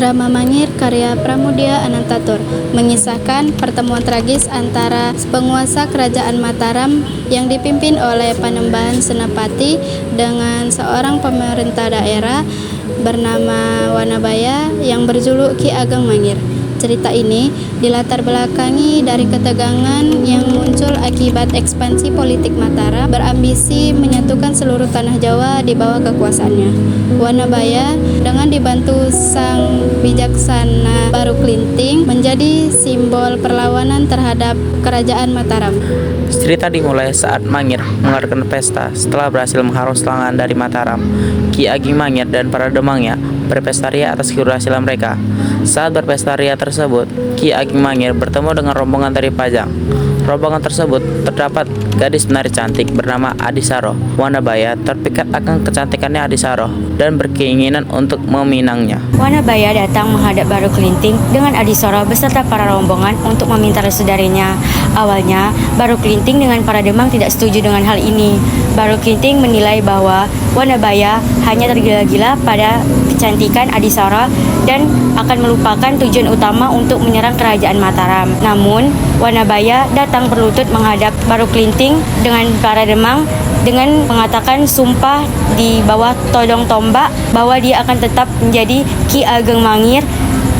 Drama Mangir karya Pramudia Anantatur mengisahkan pertemuan tragis antara penguasa kerajaan Mataram yang dipimpin oleh Panembahan Senapati dengan seorang pemerintah daerah bernama Wanabaya yang berjuluk Ki Ageng Mangir. Cerita ini dilatar belakangi dari ketegangan yang muncul akibat ekspansi politik Mataram berambisi menyatukan seluruh tanah Jawa di bawah kekuasaannya. Wanabaya dengan dibantu sang bijaksana Baru Klinting menjadi simbol perlawanan terhadap kerajaan Mataram. Cerita dimulai saat Mangir mengadakan pesta setelah berhasil mengharus serangan dari Mataram. Ki Ageng Mangir dan para demangnya berpesta ria atas keberhasilan mereka. Saat berpesta ria tersebut, Ki Ageng Mangir bertemu dengan rombongan dari Pajang. Rombongan tersebut terdapat gadis penari cantik bernama Adisaro. Wanabaya terpikat akan kecantikannya Adisaro dan berkeinginan untuk meminangnya. Wanabaya datang menghadap Baru Klinting dengan Adisaro beserta para rombongan untuk meminta restu darinya. Awalnya, Baru Klinting dengan para demang tidak setuju dengan hal ini. Baru Klinting menilai bahwa Wanabaya hanya tergila-gila pada kecantikan Adisaro dan akan melupakan tujuan utama untuk menyerang kerajaan Mataram. Namun, Wanabaya datang berlutut menghadap Baru Klinting dengan para demang dengan mengatakan sumpah di bawah todong tombak bahwa dia akan tetap menjadi Ki Ageng Mangir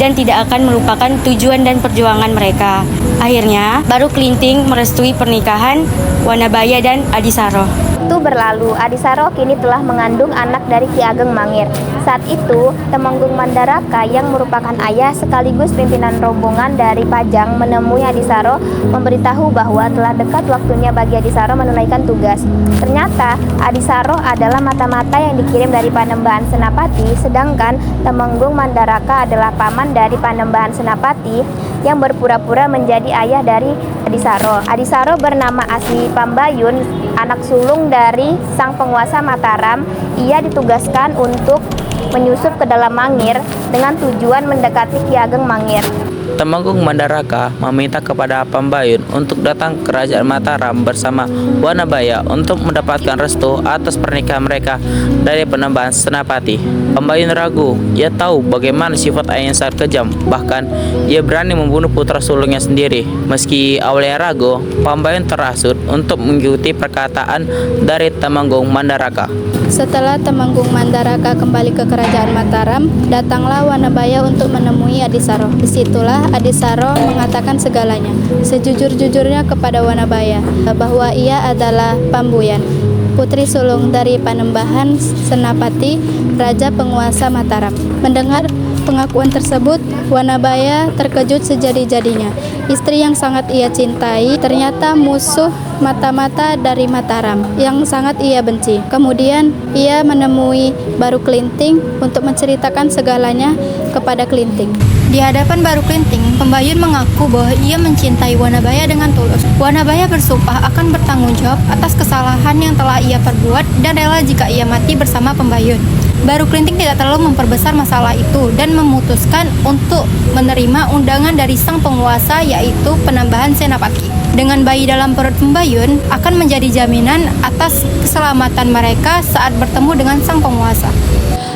dan tidak akan melupakan tujuan dan perjuangan mereka. Akhirnya, Baru Klinting merestui pernikahan Wanabaya dan Adisaro. Waktu berlalu, Adisaro kini telah mengandung anak dari Ki Ageng Mangir. Saat itu, Temenggung Mandaraka yang merupakan ayah sekaligus pimpinan rombongan dari Pajang menemui Adisaro memberitahu bahwa telah dekat waktunya bagi Adisaro menunaikan tugas. Ternyata, Adisaro adalah mata-mata yang dikirim dari Panembahan Senapati, sedangkan Temenggung Mandaraka adalah paman dari Panembahan Senapati yang berpura-pura menjadi ayah dari Adisaro. Adisaro bernama asli Pambayun, anak sulung dari sang penguasa Mataram. Ia ditugaskan untuk menyusup ke dalam Mangir dengan tujuan mendekati Ki Ageng Mangir. Temenggung Mandaraka meminta kepada Pambayun untuk datang ke kerajaan Mataram bersama Wanabaya untuk mendapatkan restu atas pernikahan mereka dari Panembahan Senapati. Pambayun ragu, ia tahu bagaimana sifat ayah yang sangat kejam, bahkan ia berani membunuh putra sulungnya sendiri. Meski awalnya ragu, Pambayun terasut untuk mengikuti perkataan dari Temenggung Mandaraka. Setelah Temenggung Mandaraka kembali ke kerajaan Mataram, datanglah Wanabaya untuk menemui Adisaro. Disitulah Adisaro mengatakan segalanya, sejujur-jujurnya kepada Wanabaya, bahwa ia adalah Pambuyan, putri sulung dari Panembahan Senapati, raja penguasa Mataram. Mendengar pengakuan tersebut, Wanabaya terkejut sejadi-jadinya. Istri yang sangat ia cintai ternyata musuh mata-mata dari Mataram yang sangat ia benci. Kemudian ia menemui Baru Klinting untuk menceritakan segalanya kepada Klinting. Di hadapan Baru Klinting, Pambayun mengaku bahwa ia mencintai Wanabaya dengan tulus. Wanabaya bersumpah akan bertanggung jawab atas kesalahan yang telah ia perbuat dan rela jika ia mati bersama Pambayun. Baru Klinting tidak terlalu memperbesar masalah itu dan memutuskan untuk menerima undangan dari sang penguasa yaitu Panembahan Senapati. Dengan bayi dalam perut Pambayun akan menjadi jaminan atas keselamatan mereka saat bertemu dengan sang penguasa.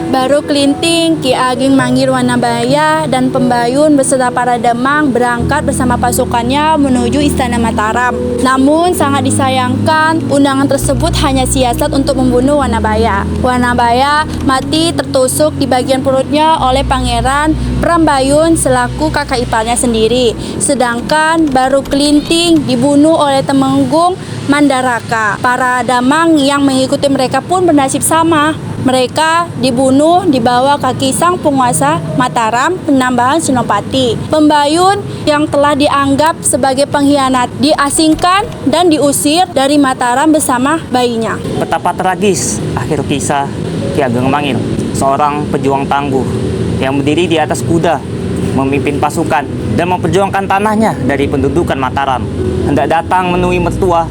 Baru Klinting, Ki Ageng Mangir Wanabaya, dan Pambayun beserta para demang berangkat bersama pasukannya menuju Istana Mataram. Namun sangat disayangkan, undangan tersebut hanya siasat untuk membunuh Wanabaya. Wanabaya mati tertusuk di bagian perutnya oleh Pangeran Prambayun selaku kakak iparnya sendiri. Sedangkan Baru Klinting dibunuh oleh Temenggung Mandaraka. Para damang yang mengikuti mereka pun bernasib sama. Mereka dibunuh di bawah kaki sang penguasa Mataram, Panembahan Senapati. Pambayun yang telah dianggap sebagai pengkhianat diasingkan dan diusir dari Mataram bersama bayinya. Betapa tragis akhir kisah Ki Ageng Mangir, seorang pejuang tangguh yang berdiri di atas kuda, memimpin pasukan dan memperjuangkan tanahnya dari pendudukan Mataram. Hendak datang menemui mertua,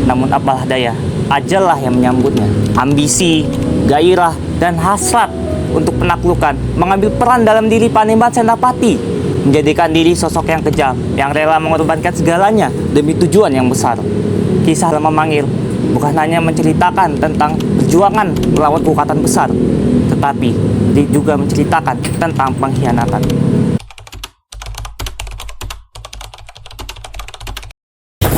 namun apalah daya, ajallah yang menyambutnya. Ambisi, gairah, dan hasrat untuk penaklukan mengambil peran dalam diri Panembahan Senapati, menjadikan diri sosok yang kejam, yang rela mengorbankan segalanya demi tujuan yang besar. Kisah Lama Mangir bukan hanya menceritakan tentang perjuangan melawan kekuatan besar, tetapi juga menceritakan tentang pengkhianatan.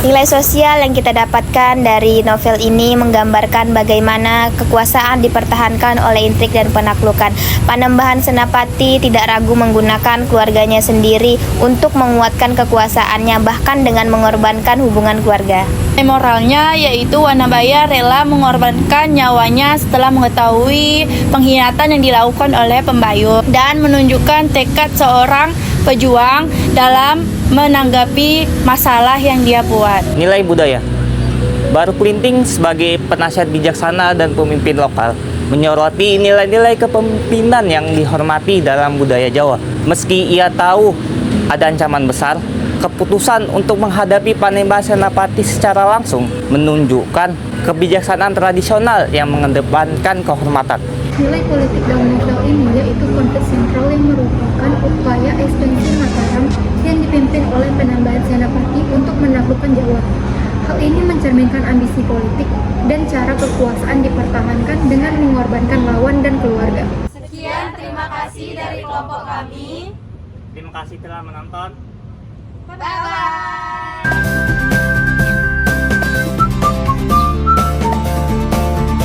Nilai sosial yang kita dapatkan dari novel ini menggambarkan bagaimana kekuasaan dipertahankan oleh intrik dan penaklukan. Panembahan Senapati tidak ragu menggunakan keluarganya sendiri untuk menguatkan kekuasaannya, bahkan dengan mengorbankan hubungan keluarga. Moralnya yaitu Wanabaya rela mengorbankan nyawanya setelah mengetahui pengkhianatan yang dilakukan oleh pembayun dan menunjukkan tekad seorang pejuang dalam menanggapi masalah yang dia buat. Nilai budaya. Baru Klinting sebagai penasihat bijaksana dan pemimpin lokal menyoroti nilai-nilai kepemimpinan yang dihormati dalam budaya Jawa. Meski ia tahu ada ancaman besar, keputusan untuk menghadapi Panembahan Senapati secara langsung menunjukkan kebijaksanaan tradisional yang mengedepankan kehormatan. Nilai politik dalam novel ini yaitu konflik sentral yang merupakan upaya ekstensi Mataram yang dipimpin oleh Panembahan Senapati untuk menaklukkan Jawa. Hal ini mencerminkan ambisi politik dan cara kekuasaan dipertahankan dengan mengorbankan lawan dan keluarga. Sekian, terima kasih dari kelompok kami. Terima kasih telah menonton. Bye.